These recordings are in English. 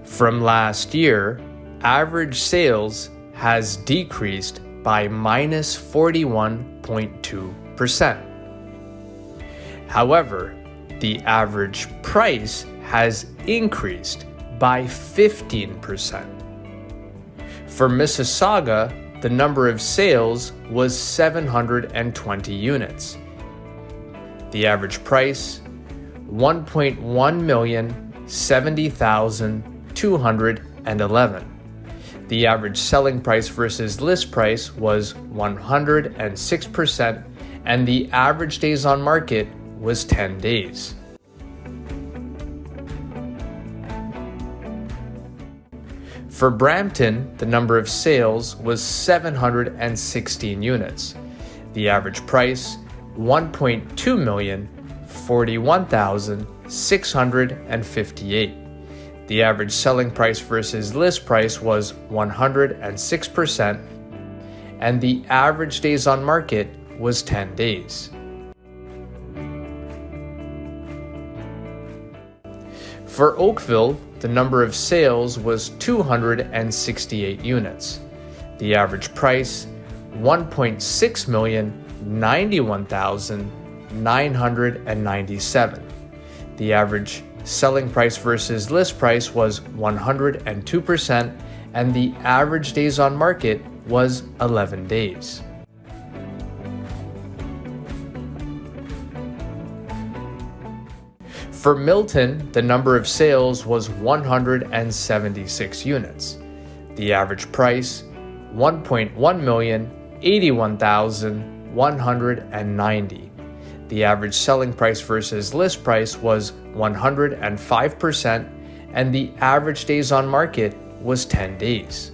From last year, average sales has decreased by minus 41.2%. However, the average price has increased by 15%. For Mississauga, the number of sales was 720 units. The average price, $1,170,211. The average selling price versus list price was 106%, and the average days on market was 10 days. For Brampton, the number of sales was 716 units. The average price, $1.2 million, 41,658. The average selling price versus list price was 106%, and the average days on market was 10 days. For Oakville, the number of sales was 268 units. The average price, $1.6 million, 91,997. The average selling price versus list price was 102%, and the average days on market was 11 days. For Milton, the number of sales was 176 units. The average price, $1.1 million, 81,190. The average selling price versus list price was 105%, and the average days on market was 10 days.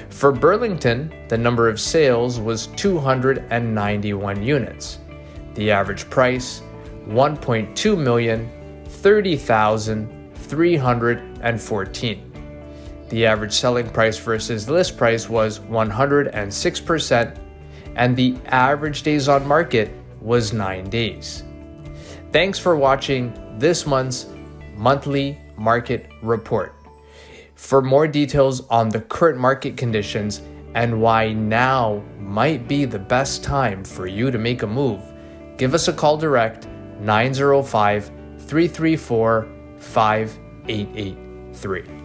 For Burlington, the number of sales was 291 units. The average price, $1.2 million, 30,314. The average selling price versus list price was 106%, and the average days on market was 9 days. Thanks for watching this month's monthly market report. For more details on the current market conditions and why now might be the best time for you to make a move, give us a call direct 905-334-5883.